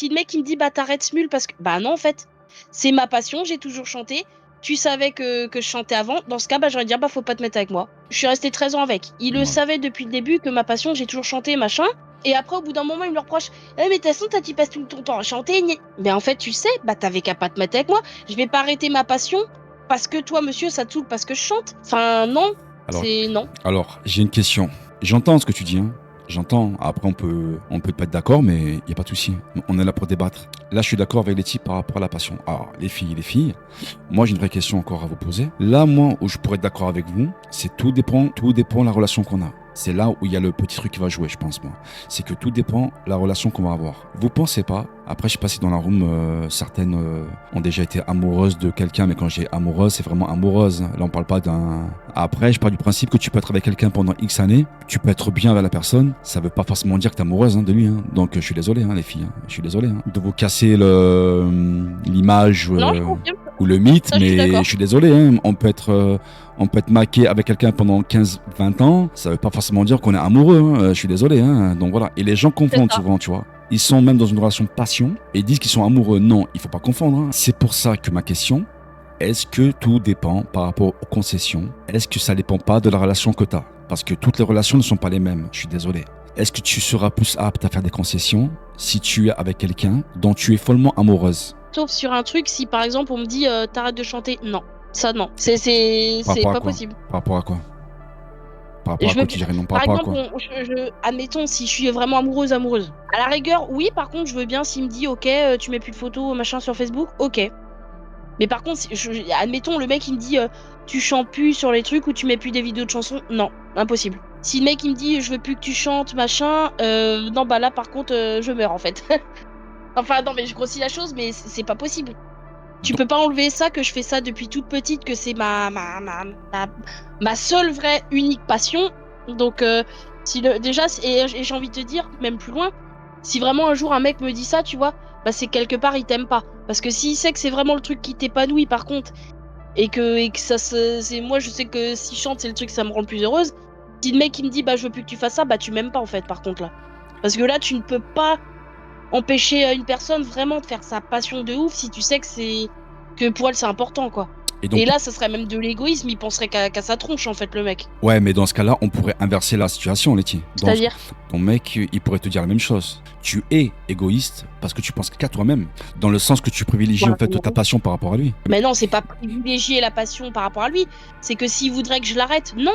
Si le mec il me dit: «Bah, t'arrêtes Smule parce que» bah non, en fait, c'est ma passion, j'ai toujours chanté. Tu savais que je chantais avant. Dans ce cas, bah, j'aurais dire: «Bah, faut pas te mettre avec moi». Je suis restée 13 ans avec. Il le Ouais. savait depuis le début que ma passion, j'ai toujours chanté, machin. Et après, au bout d'un moment, il me le reproche: «Eh, mais de toute façon, toi, tu passes tout ton temps à chanter, gna». Mais en fait, tu sais, bah, t'avais qu'à pas te mettre avec moi. Je vais pas arrêter ma passion parce que toi, monsieur, ça te saoule parce que je chante. Enfin, non, Alors, c'est non. j'ai une question. J'entends ce que tu dis, hein. J'entends. Après, on peut pas être d'accord, mais il y a pas de souci. On est là pour débattre. Là, je suis d'accord avec les types par rapport à la passion. Alors, les filles. Moi, j'ai une vraie question encore à vous poser. Là, moi, où je pourrais être d'accord avec vous, c'est tout dépend de la relation qu'on a. C'est là où il y a le petit truc qui va jouer, je pense, moi. C'est que tout dépend de la relation qu'on va avoir. Vous pensez pas, après, je sais pas si dans la room, certaines ont déjà été amoureuses de quelqu'un, mais quand j'ai amoureuse, c'est vraiment amoureuse. Là, on parle pas d'un. Après, je pars du principe que tu peux être avec quelqu'un pendant X années, tu peux être bien avec la personne, ça veut pas forcément dire que t'es amoureuse de lui. Hein. Donc, je suis désolé, hein, les filles. Hein. Je suis désolé de vous casser l'image Non, je confirme, ou le mythe, ça, je suis mais d'accord. je suis désolé. Hein. On peut être maqué avec quelqu'un pendant 15-20 ans, ça veut pas forcément dire qu'on est amoureux. Hein. Je suis désolé. Hein. Donc voilà. Et les gens C'est confondent ça. souvent, tu vois. Ils sont même dans une relation de passion et disent qu'ils sont amoureux. Non, il faut pas confondre. Hein. C'est pour ça que ma question, est-ce que tout dépend par rapport aux concessions? Est-ce que ça dépend pas de la relation que tu as? Parce que toutes les relations ne sont pas les mêmes. Je suis désolé. Est-ce que tu seras plus apte à faire des concessions si tu es avec quelqu'un dont tu es follement amoureuse? Sauf sur un truc, si par exemple on me dit t'arrêtes de chanter, non, ça non, Par c'est rapport à pas quoi? possible. Par rapport à quoi? Par Et rapport à je veux, quoi tu dirais non? Par par rapport à exemple, quoi? admettons si je suis vraiment amoureuse, amoureuse. À la rigueur, oui, par contre, je veux bien s'il me dit ok, tu mets plus de photos machin sur Facebook, ok. Mais par contre, admettons le mec il me dit tu chantes plus sur les trucs ou tu mets plus des vidéos de chansons, non, impossible. Si le mec il me dit je veux plus que tu chantes machin, non bah là par contre je meurs en fait. Enfin non mais je grossis la chose, mais c'est pas possible. Tu Donc, peux pas enlever ça, que je fais ça depuis toute petite, que c'est ma seule vraie unique passion. Donc, si le, déjà, et j'ai envie de te dire, même plus loin, si vraiment un jour un mec me dit ça, tu vois, bah c'est quelque part, il t'aime pas. Parce que s'il sait que c'est vraiment le truc qui t'épanouit, par contre, et que ça c'est, moi, je sais que si je chante, c'est le truc, ça me rend le plus heureuse. Si le mec, il me dit, bah je veux plus que tu fasses ça, bah tu m'aimes pas, en fait, par contre, là. Parce que là, tu ne peux pas empêcher une personne vraiment de faire sa passion de ouf si tu sais que pour elle c'est important quoi. et Et donc, là, ça serait même de l'égoïsme, il penserait qu'à sa tronche en fait le mec. ouais, mais dans ce cas-là, on pourrait inverser la situation, Letty. C'est-à-dire, Ton mec, il pourrait te dire la même chose. Tu es égoïste parce que tu penses qu'à toi-même, dans le sens que tu privilégies en bah, fait ta non. passion par rapport à lui. Mais non, c'est pas privilégier la passion par rapport à lui, c'est que s'il voudrait que je l'arrête, non.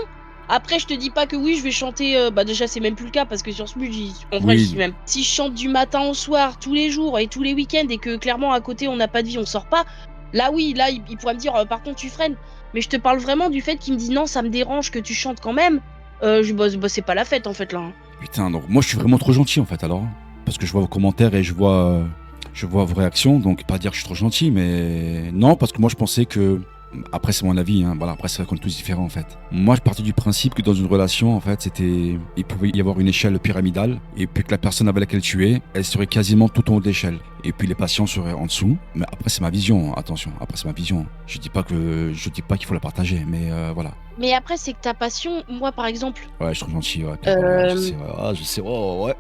Après, je te dis pas que oui, je vais chanter. Bah déjà, c'est même plus le cas parce que sur ce en vrai, j'y suis Oui, même. Si je chante du matin au soir, tous les jours et tous les week-ends et que clairement à côté on n'a pas de vie, on sort pas. Là, oui, là, il pourrait me dire par contre tu freines. Mais je te parle vraiment du fait qu'il me dit non, ça me dérange que tu chantes quand même. Bah, c'est pas la fête en fait là. Hein. putain, donc moi je suis vraiment trop gentil en fait alors. Parce que je vois vos commentaires et je vois vos réactions, donc pas dire que je suis trop gentil, mais non, parce que moi je pensais que. Après, c'est mon avis, hein. Voilà, après, c'est vrai qu'on est tous différents en fait. Moi, je partais du principe que dans une relation, en fait, il pouvait y avoir une échelle pyramidale, et puis que la personne avec laquelle tu es, elle serait quasiment tout en haut de l'échelle. Et puis les patients seraient en dessous. Mais après, c'est ma vision, attention, après, c'est ma vision. Je dis pas qu'il faut la partager, mais voilà. Mais après, c'est que ta passion, moi par exemple. Ouais, je suis trop gentil, ouais, Carole, ouais, je euh, sais, ouais, ah, je sais, ouais, ouais.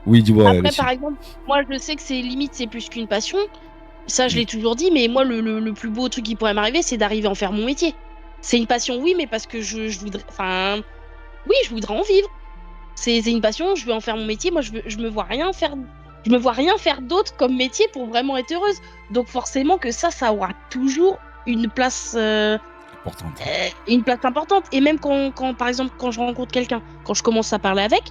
Oui, dis-moi, Après, par Letty. exemple, moi je sais que c'est limite, c'est plus qu'une passion. Ça, je Mm. l'ai toujours dit, mais moi, le plus beau truc qui pourrait m'arriver, c'est d'arriver à en faire mon métier. C'est une passion, oui, mais parce que je voudrais. Enfin, oui, je voudrais en vivre. C'est une passion, je veux en faire mon métier. Moi, je me vois rien faire. Je me vois rien faire d'autre comme métier pour vraiment être heureuse. Donc, forcément, que ça aura toujours Importante. une place importante. Et même par exemple, quand je rencontre quelqu'un, quand je commence à parler avec,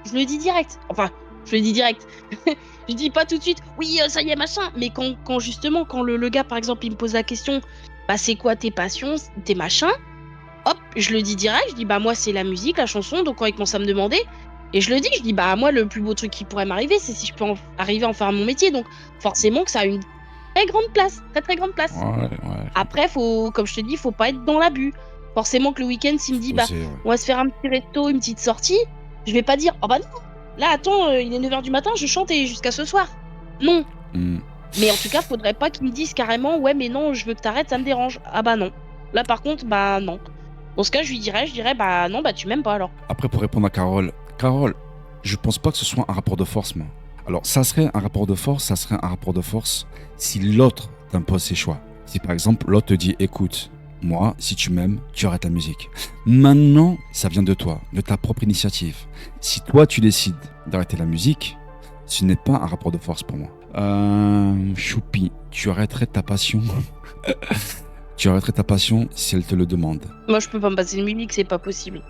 je le dis direct. Enfin, je le dis direct. Je dis pas tout de suite, oui, ça y est, machin. Mais quand justement, quand le gars, par exemple, il me pose la question, bah, c'est quoi tes passions, tes machins, hop, je le dis direct. Je dis, bah, moi, c'est la musique, la chanson. Donc, quand il commence à me demander, et je le dis, je dis, bah, moi, le plus beau truc qui pourrait m'arriver, c'est si je peux arriver à en faire mon métier. Donc, forcément, que ça a une très grande place, très, très grande place. Ouais, ouais, Après, comme je te dis, faut pas être dans l'abus. Forcément que le week-end, s'il me dit, bah, doser, ouais. on va se faire un petit resto, une petite sortie, je vais pas dire, oh bah non, là, attends, il est 9h du matin, je chante et jusqu'à ce soir. Non. Mm. Mais en tout cas, faudrait pas qu'il me dise carrément, ouais, mais non, je veux que t'arrêtes, ça me dérange. Ah bah non. Là, par contre, bah non. Dans ce cas, je dirais, bah non, bah tu m'aimes pas alors. Après, pour répondre à Carole, Carole, je pense pas que ce soit un rapport de force, moi. Alors, ça serait un rapport de force, ça serait un rapport de force si l'autre t'impose ses choix. Si par exemple, l'autre te dit, écoute, moi, si tu m'aimes, tu arrêtes la musique. Maintenant, ça vient de toi, de ta propre initiative. Si toi, tu décides d'arrêter la musique, ce n'est pas un rapport de force pour moi. Choupi, tu arrêterais ta passion. Tu arrêterais ta passion si elle te le demande. Moi, je peux pas me passer de musique, c'est pas possible.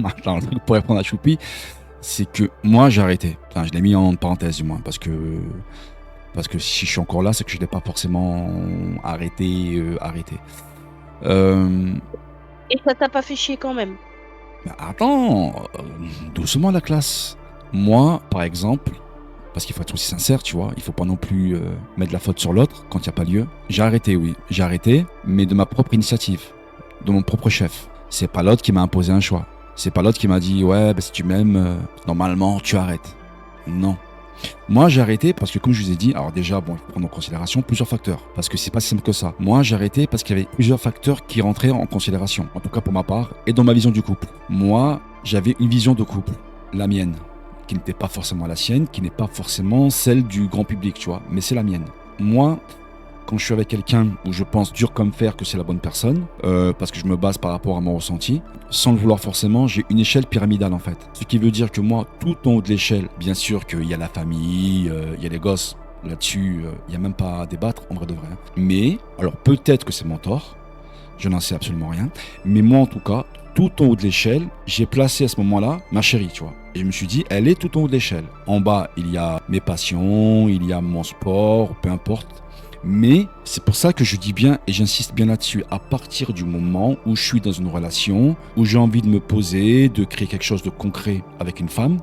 Attends, le truc pour répondre à Choupi, c'est que moi, j'ai arrêté. Enfin, je l'ai mis en parenthèse du moins, parce que si je suis encore là, c'est que je l'ai pas forcément arrêté. Euh, Et ça t'a pas fait chier quand même. mais attends, doucement la classe. Moi, par exemple, parce qu'il faut être aussi sincère, tu vois, il faut pas non plus mettre la faute sur l'autre quand il n'y a pas lieu. J'ai arrêté, oui, j'ai arrêté, mais de ma propre initiative, de mon propre chef. C'est pas l'autre qui m'a imposé un choix. C'est pas l'autre qui m'a dit, ouais, bah, si tu m'aimes, normalement, tu arrêtes. Non. Moi, j'ai arrêté parce que, comme je vous ai dit, alors déjà, bon, il faut prendre en considération plusieurs facteurs. Parce que c'est pas si simple que ça. Moi, j'ai arrêté parce qu'il y avait plusieurs facteurs qui rentraient en considération. En tout cas, pour ma part, et dans ma vision du couple. Moi, j'avais une vision de couple. La mienne. Qui n'était pas forcément la sienne, qui n'est pas forcément celle du grand public, tu vois. Mais c'est la mienne. Moi, quand je suis avec quelqu'un où je pense dur comme fer que c'est la bonne personne, parce que je me base par rapport à mon ressenti, sans le vouloir forcément, j'ai une échelle pyramidale en fait. Ce qui veut dire que moi, tout en haut de l'échelle, bien sûr qu'il y a la famille, il y a les gosses, là-dessus, il n'y a même pas à débattre, en vrai de vrai. Mais, alors peut-être que c'est mon tort, je n'en sais absolument rien, mais moi en tout cas, tout en haut de l'échelle, j'ai placé à ce moment-là ma chérie, tu vois. Et je me suis dit, elle est tout en haut de l'échelle. En bas, il y a mes passions, il y a mon sport, peu importe. Mais c'est pour ça que je dis bien, et j'insiste bien là-dessus, à partir du moment où je suis dans une relation, où j'ai envie de me poser, de créer quelque chose de concret avec une femme,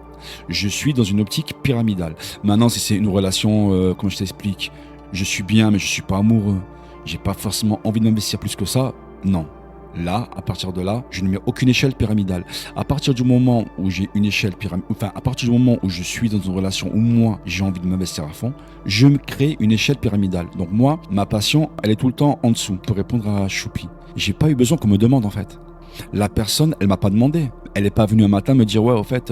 je suis dans une optique pyramidale. Maintenant, si c'est une relation, comme je t'explique, je suis bien, mais je suis pas amoureux, j'ai pas forcément envie de m'investir plus que ça, non. Là, à partir de là, je ne mets aucune échelle pyramidale. À partir du moment où j'ai une échelle pyramidale, enfin, à partir du moment où je suis dans une relation où moi, j'ai envie de m'investir à fond, je me crée une échelle pyramidale. Donc moi, ma passion, elle est tout le temps en dessous. Pour répondre à Choupi, j'ai pas eu besoin qu'on me demande en fait. La personne, elle m'a pas demandé. Elle est pas venue un matin me dire ouais, au fait,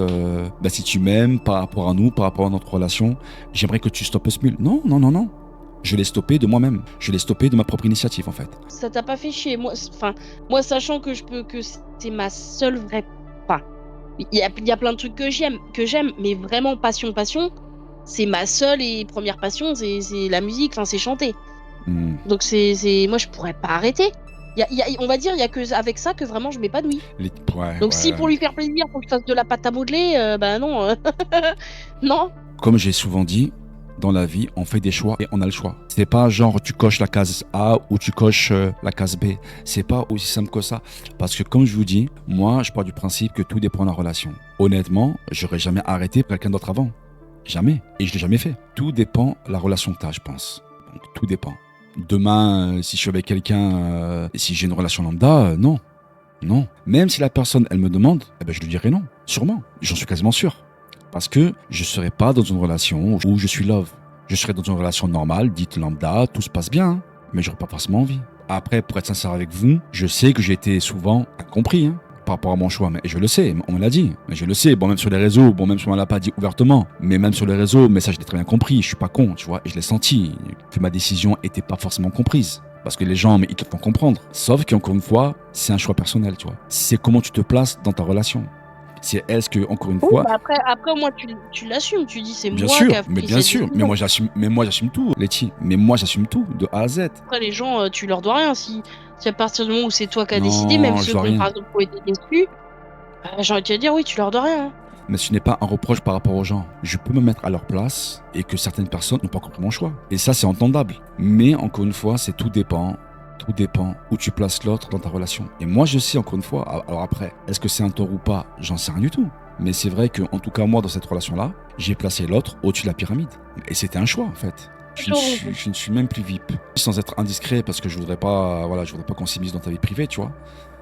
bah, si tu m'aimes par rapport à nous, par rapport à notre relation, j'aimerais que tu stoppes ce mule. Non, non, non, non. Je l'ai stoppé de moi-même. Je l'ai stoppé de ma propre initiative en fait. Ça t'a pas fait chier. Moi, sachant que c'est ma seule vraie. Enfin, il y a plein de trucs que j'aime, mais vraiment passion, c'est ma seule et première passion, c'est la musique, enfin, c'est chanter. Donc moi, je pourrais pas arrêter. On va dire, il y a que avec ça que vraiment je m'épanouis. Ouais, Donc ouais. si pour lui faire plaisir, faut que je fasse de la pâte à modeler, bah non, non. Comme j'ai souvent dit, dans la vie, on fait des choix et on a le choix. C'est pas genre tu coches la case A ou tu coches la case B. C'est pas aussi simple que ça. Parce que comme je vous dis, moi, je pars du principe que tout dépend de la relation. Honnêtement, j'aurais jamais arrêté quelqu'un d'autre avant. Jamais. Et je l'ai jamais fait. Tout dépend de la relation que tu as, je pense. Donc, tout dépend. Demain, si je suis avec quelqu'un, si j'ai une relation lambda, non. Non. Même si la personne, elle me demande, eh ben, je lui dirai non. Sûrement. J'en suis quasiment sûr. Parce que je ne serai pas dans une relation où je suis love. Je serai dans une relation normale, dite lambda, tout se passe bien, hein, mais j'aurais pas forcément envie. Après, pour être sincère avec vous, je sais que j'ai été souvent incompris hein, par rapport à mon choix. Mais je le sais, on me l'a dit. Mais je le sais, bon, même sur les réseaux, bon, même si on ne l'a pas dit ouvertement, mais même sur les réseaux, mais ça, je l'ai très bien compris. Je suis pas con, tu vois, et je l'ai senti, que ma décision était pas forcément comprise. Parce que les gens, mais ils te font comprendre. Sauf qu'encore une fois, c'est un choix personnel, tu vois. C'est comment tu te places dans ta relation. C'est est-ce que encore une fois. Bah après moi tu l'assumes, tu dis c'est bien moi sûr, qui a mais pris bien cette sûr, décision. mais moi j'assume tout, Letty. Mais moi j'assume tout de A à Z. Après les gens, tu leur dois rien si à partir du moment où c'est toi qui as décidé, même Non, je ceux dois qui ont par rien. exemple été déçus, j'ai envie de te dire oui, tu leur dois rien. Hein. Mais ce n'est pas un reproche par rapport aux gens. Je peux me mettre à leur place et que certaines personnes n'ont pas compris mon choix. Et ça c'est entendable. Mais encore une fois, c'est tout dépend. Tout dépend où tu places l'autre dans ta relation. Et moi je sais encore une fois, alors après, est-ce que c'est un tort ou pas? J'en sais rien du tout. Mais c'est vrai que, en tout cas, moi, dans cette relation-là, j'ai placé l'autre au-dessus de la pyramide. Et c'était un choix, en fait. Je ne suis même plus VIP. Sans être indiscret, parce que je voudrais pas, voilà, je voudrais pas qu'on s'immisce dans ta vie privée, tu vois.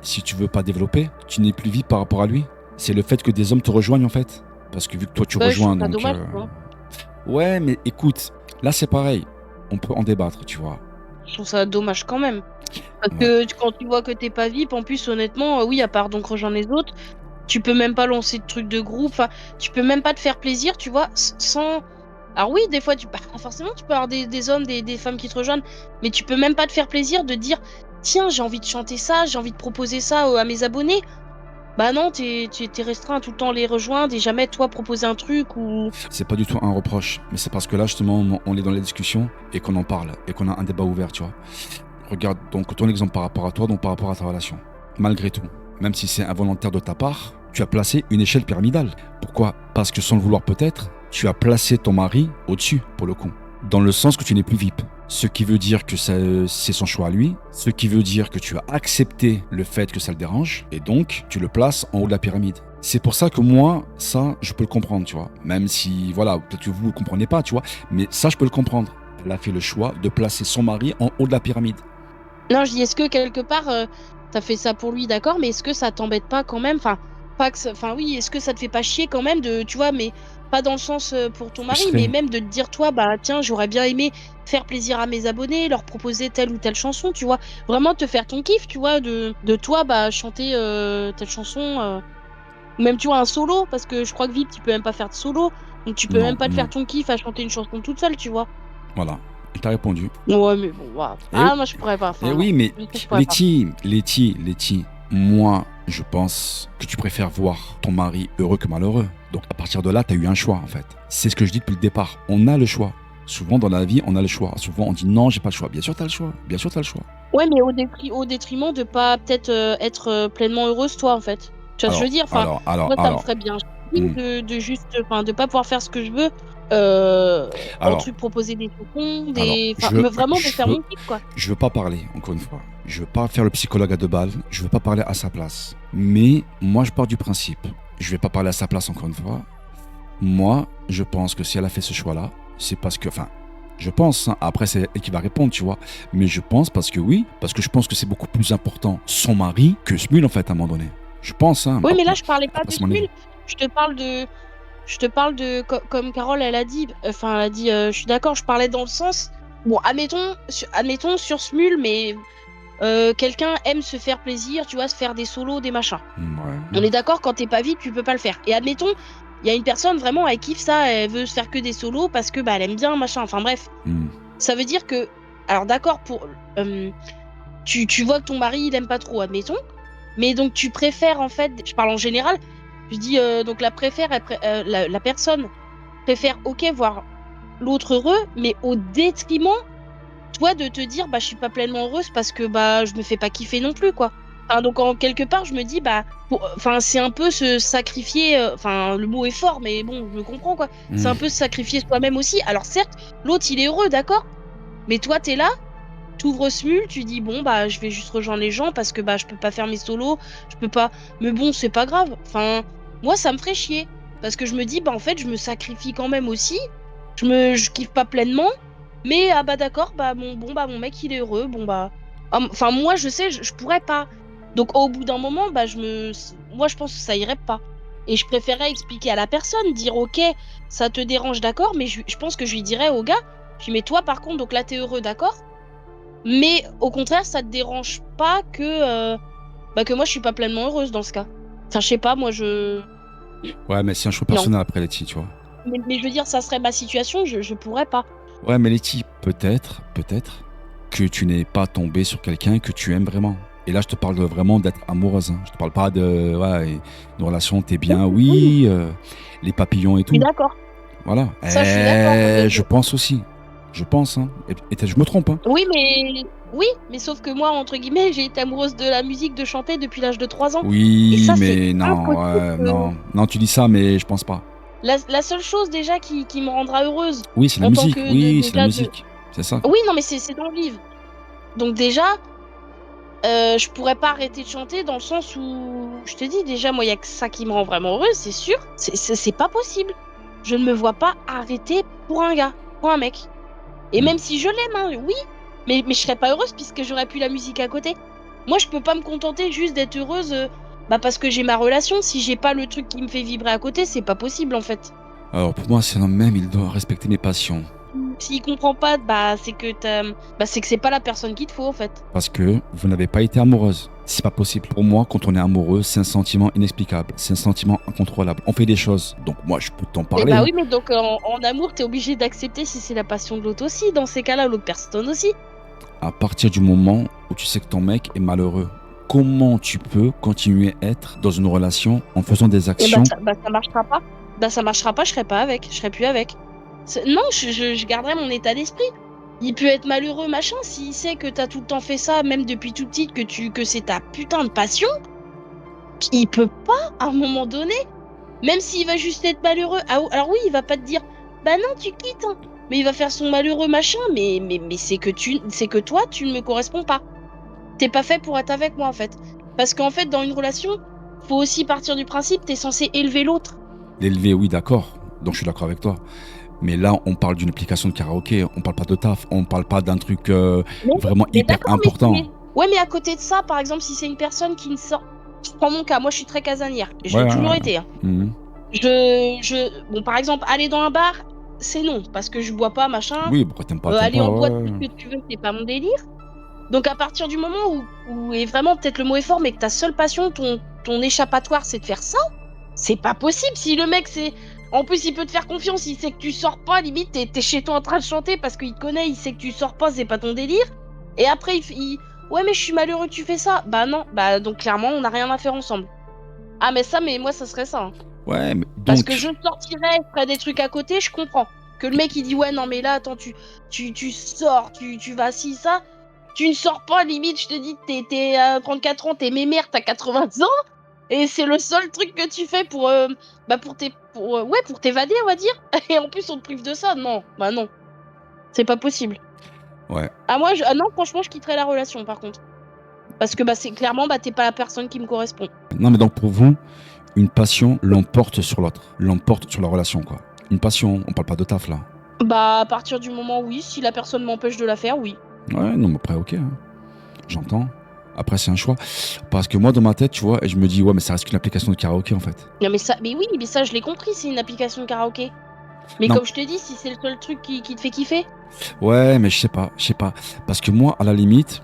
Si tu veux pas développer, tu n'es plus VIP par rapport à lui. C'est le fait que des hommes te rejoignent, en fait. Parce que vu que toi, tu rejoins, Je trouve ça donc. dommage, quoi. Ouais, mais écoute, là, c'est pareil. On peut en débattre, tu vois. Je trouve ça dommage quand même. Parce Ouais. que quand tu vois que t'es pas VIP, en plus, honnêtement, oui, à part donc rejoindre les autres, tu peux même pas lancer de trucs de groupe. Enfin, tu peux même pas te faire plaisir, tu vois, sans Alors oui, des fois, forcément, tu peux avoir des hommes, des femmes qui te rejoignent, mais tu peux même pas te faire plaisir de dire, tiens, j'ai envie de chanter ça, j'ai envie de proposer ça à mes abonnés. Bah non, t'es restreint à tout le temps les rejoindre et jamais toi proposer un truc ou. C'est pas du tout un reproche, mais c'est parce que là, justement, on est dans les discussions et qu'on en parle et qu'on a un débat ouvert, tu vois. Regarde, donc ton exemple par rapport à toi, donc par rapport à ta relation. Malgré tout, même si c'est involontaire de ta part, tu as placé une échelle pyramidale. Pourquoi? Parce que sans le vouloir peut-être, tu as placé ton mari au-dessus, pour le coup. Dans le sens que tu n'es plus VIP. Ce qui veut dire que c'est son choix à lui, ce qui veut dire que tu as accepté le fait que ça le dérange, et donc tu le places en haut de la pyramide. C'est pour ça que moi, ça, je peux le comprendre, tu vois. Même si, voilà, peut-être que vous ne le comprenez pas, tu vois, mais ça, je peux le comprendre. Elle a fait le choix de placer son mari en haut de la pyramide. Non, je dis, est-ce que quelque part, t'as fait ça pour lui, d'accord, mais est-ce que ça t'embête pas quand même? Enfin, pas que enfin oui, est-ce que ça te fait pas chier quand même tu vois, mais pas dans le sens pour ton mari, mais Frustré. même de te dire, toi, bah tiens, j'aurais bien aimé faire plaisir à mes abonnés, leur proposer telle ou telle chanson, tu vois. Vraiment te faire ton kiff, tu vois, de toi, bah chanter telle chanson, ou même, tu vois, un solo, parce que je crois que VIP, tu peux même pas faire de solo, donc tu peux Non, même pas te non. faire ton kiff à chanter une chanson toute seule, tu vois. Voilà. Il t'a répondu. Ouais, mais bon, waouh. Et, Ah, moi, je pourrais pas, et enfin, non. oui, mais Je pourrais pas. Letty, moi, je pense que tu préfères voir ton mari heureux que malheureux. Donc à partir de là, tu as eu un choix en fait. C'est ce que je dis depuis le départ. On a le choix. Souvent dans la vie, on a le choix. Souvent on dit non, j'ai pas le choix. Bien sûr, tu as le choix. Bien sûr, tu as le choix. Ouais, mais au détriment de pas peut-être être pleinement heureuse, toi, en fait. Tu vois ce que je veux dire? Enfin, moi, ça me ferait bien chier Hmm. de juste, enfin, de pas pouvoir faire ce que je veux, en Alors, truc, proposer des chansons, alors, enfin, vraiment de faire mon kiff, quoi. je veux pas parler, encore une fois. Je veux pas faire le psychologue à deux balles. Je veux pas parler à sa place. Mais moi, je pars du principe. Je vais pas parler à sa place, encore une fois. Moi, je pense que si elle a fait ce choix-là, c'est parce que, enfin, je pense, hein, après c'est elle qui va répondre, tu vois, mais je pense parce que oui, parce que je pense que c'est beaucoup plus important son mari que Smule en fait à un moment donné. Je pense, hein, Oui, mais là, je parlais pas après de c'est mon avis. Smule. Je te parle de, comme Carole, elle a dit, enfin, elle a dit, je suis d'accord, je parlais dans le sens, bon, admettons sur Smule, mais quelqu'un aime se faire plaisir, tu vois, se faire des solos, des machins. On Ouais. est d'accord, quand t'es pas vide, tu peux pas le faire. Et admettons, il y a une personne vraiment, elle kiffe ça, elle veut se faire que des solos parce que bah elle aime bien, machin. Enfin bref, ça veut dire que, alors d'accord, tu vois que ton mari il aime pas trop, admettons, mais donc tu préfères en fait, je parle en général, je dis donc la personne préfère ok voir l'autre heureux, mais au détriment toi de te dire bah je suis pas pleinement heureuse parce que bah je me fais pas kiffer non plus quoi. Enfin, donc en quelque part je me dis bah enfin c'est un peu se sacrifier enfin le mot est fort mais bon je me comprends quoi. C'est un peu se sacrifier soi-même aussi. Alors certes l'autre il est heureux d'accord, mais toi t'es là, t'ouvres Smule, tu dis bon bah je vais juste rejoindre les gens parce que bah je peux pas faire mes solos, je peux pas, mais bon c'est pas grave. Enfin moi ça me ferait chier parce que je me dis bah en fait je me sacrifie quand même aussi, je kiffe pas pleinement. Mais ah bah d'accord, bah mon mec il est heureux, bon bah enfin moi je sais je pourrais pas. Donc au bout d'un moment bah moi je pense que ça irait pas. Et je préférerais expliquer à la personne, dire OK, ça te dérange d'accord, mais je pense que je lui dirais au gars, puis mais toi par contre donc là t'es heureux d'accord, mais au contraire ça te dérange pas que moi je suis pas pleinement heureuse dans ce cas. Enfin je sais pas moi je Ouais, mais c'est un choix non. personnel après Letty, tu vois. Mais je veux dire ça serait ma situation, je pourrais pas. Ouais, mais Letty, peut-être que tu n'es pas tombé sur quelqu'un que tu aimes vraiment. Et là, je te parle vraiment d'être amoureuse. Hein. Je te parle pas de ouais, une relation, t'es bien, Oui, oui, les papillons et je suis tout. d'accord. Voilà. Ça je suis d'accord. Je pense aussi. Je pense, hein. Et je me trompe, hein. Oui, mais sauf que moi, entre guillemets, j'ai été amoureuse de la musique, de chanter depuis l'âge de 3 ans. Et Oui, ça, c'est mais non, impossible. non. Non, tu dis ça, mais je pense pas. La seule chose déjà qui me rendra heureuse Oui, c'est la en tant musique. que Oui, c'est la déjà de. musique. C'est ça. Oui, non, mais c'est dans le livre. Donc déjà, je pourrais pas arrêter de chanter dans le sens où je te dis déjà, moi, il y a que ça qui me rend vraiment heureuse, c'est sûr. C'est pas possible. Je ne me vois pas arrêter pour un gars, pour un mec. Et Hmm. même si je l'aime, hein, oui, mais je serais pas heureuse puisque j'aurais plus la musique à côté. Moi, je peux pas me contenter juste d'être heureuse bah parce que j'ai ma relation. Si j'ai pas le truc qui me fait vibrer à côté, c'est pas possible en fait. Alors, pour moi, c'est un homme même, il doit respecter mes passions. s'il comprend pas, c'est que c'est que c'est pas la personne qu'il te faut en fait. Parce que vous n'avez pas été amoureuse. C'est pas possible. Pour moi, quand on est amoureux, c'est un sentiment inexplicable. C'est un sentiment incontrôlable. On fait des choses. Donc moi, je peux t'en Et parler. oui, mais donc en amour, t'es obligé d'accepter si c'est la passion de l'autre aussi. Dans ces cas-là, l'autre personne aussi. À partir du moment où tu sais que ton mec est malheureux, comment tu peux continuer à être dans une relation en faisant des Et actions? ça marchera pas. Ça marchera pas, je serai pas avec. Je serai plus avec. Non, je garderai mon état d'esprit. Il peut être malheureux, machin, s'il sait que t'as tout le temps fait ça, même depuis tout petite, que c'est ta putain de passion, il peut pas, à un moment donné, même s'il va juste être malheureux. Alors oui, il va pas te dire, bah non, tu quittes, hein. Mais il va faire son malheureux machin, mais c'est que toi, tu ne me corresponds pas. T'es pas fait pour être avec moi, en fait. Parce qu'en fait, dans une relation, faut aussi partir du principe, t'es censé élever l'autre. L'élever, oui, d'accord. Donc je suis d'accord avec toi. Mais là, on parle d'une application de karaoké. On parle pas de taf. On parle pas d'un truc Mais, vraiment mais hyper d'accord, important. ouais, mais à côté de ça, par exemple, si c'est une personne qui ne sort. Je prends mon cas, moi je suis très casanière. Je Ouais, l'ai ouais, toujours ouais. été, hein. Mhm. Bon, par exemple, aller dans un bar, c'est non, parce que je bois pas, machin. Oui, pourquoi t'aimes pas, Aller en boîte, tout ouais. ce que tu veux, c'est pas mon délire. Donc à partir du moment et vraiment, peut-être le mot est fort, mais que ta seule passion, ton échappatoire, c'est de faire ça, c'est pas possible. Si le mec, c'est. En plus, il peut te faire confiance, il sait que tu sors pas, limite, t'es chez toi en train de chanter parce qu'il te connaît, il sait que tu sors pas, c'est pas ton délire. Et après, ouais, mais je suis malheureux que tu fais ça. Bah non, donc clairement, on n'a rien à faire ensemble. Ah, mais moi, ça serait ça, hein. Ouais, mais Parce que donc, je sortirais, je ferais des trucs à côté, je comprends. Que le mec, il dit, ouais, non, mais là, attends, tu sors, tu vas ci, ça. Tu ne sors pas, limite, je te dis, t'es à 34 ans, t'es mémère, t'as 80 ans. Et c'est le seul truc que tu fais pour t'évader, on va dire. Et en plus, on te prive de ça. Non, bah non, c'est pas possible. ouais. Ah non, franchement, je quitterais la relation, par contre. Parce que c'est clairement, t'es pas la personne qui me correspond. Non, mais donc pour vous, une passion l'emporte sur l'autre, l'emporte sur la relation, quoi. Une passion, on parle pas de taf là. Bah, à partir du moment, oui, si la personne m'empêche de la faire, oui. Ouais, non, mais après, ok, hein. J'entends. Après, c'est un choix. Parce que moi, dans ma tête, tu vois, je me dis, ouais, mais ça reste qu'une application de karaoké, en fait. Non, mais oui, mais ça, je l'ai compris, c'est une application de karaoké. Mais Non, comme je te dis, si c'est le seul truc qui te fait kiffer. ouais, mais je sais pas. Parce que moi, à la limite,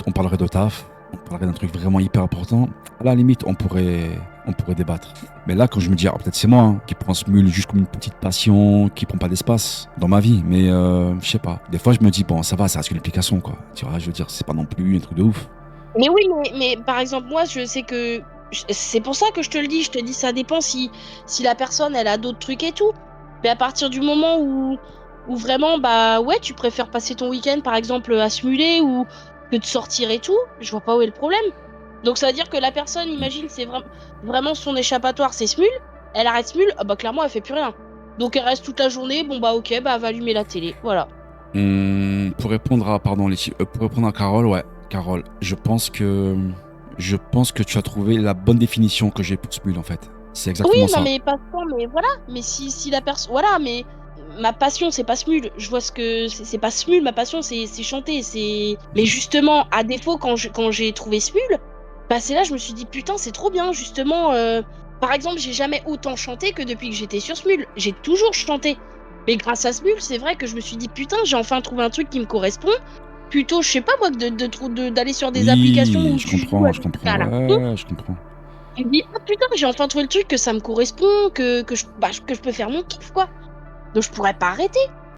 on parlerait de taf, on parlerait d'un truc vraiment hyper important. À la limite, on pourrait débattre. Mais là, quand je me dis, ah, peut-être c'est moi hein, qui prends ce mule juste comme une petite passion, qui prend pas d'espace dans ma vie. Mais je sais pas. Des fois, je me dis, bon, ça va, ça reste qu'une application, quoi. Tu vois, je veux dire, c'est pas non plus un truc de ouf. Mais oui, mais par exemple, moi, je sais que. C'est pour ça que je te dis, ça dépend si la personne, elle a d'autres trucs et tout. Mais à partir du moment où vraiment, ouais, tu préfères passer ton week-end, par exemple, à se muler ou que de sortir et tout, je vois pas où est le problème. Donc ça veut dire que la personne, imagine, c'est vraiment son échappatoire, c'est Smule. Elle arrête Smule, ah bah clairement, elle fait plus rien. Donc elle reste toute la journée, bon bah ok, bah elle va allumer la télé, voilà. Pour répondre à, pardon, pour répondre à Carole, ouais, Carole, je pense que tu as trouvé la bonne définition que j'ai pour ce mule, en fait. C'est Oui, exactement non ça. mais pas tant, mais voilà. Mais si la personne, voilà, mais ma passion c'est pas Smule. Je vois ce que c'est pas Smule, ma passion c'est chanter, c'est. Mais justement, à défaut quand j'ai trouvé Smule, c'est là je me suis dit putain c'est trop bien justement. Par exemple, j'ai jamais autant chanté que depuis que j'étais sur Smule. J'ai toujours chanté. Mais grâce à Smule, c'est vrai que je me suis dit putain j'ai enfin trouvé un truc qui me correspond. Plutôt, je sais pas moi, d'aller sur des applications Oui, où tu joues à des trucs à la con. ouais, je comprends. Je me dis, ah putain, j'ai enfin trouvé le truc que ça me correspond, que je peux faire mon kiff, quoi. Donc je pourrais pas arrêter.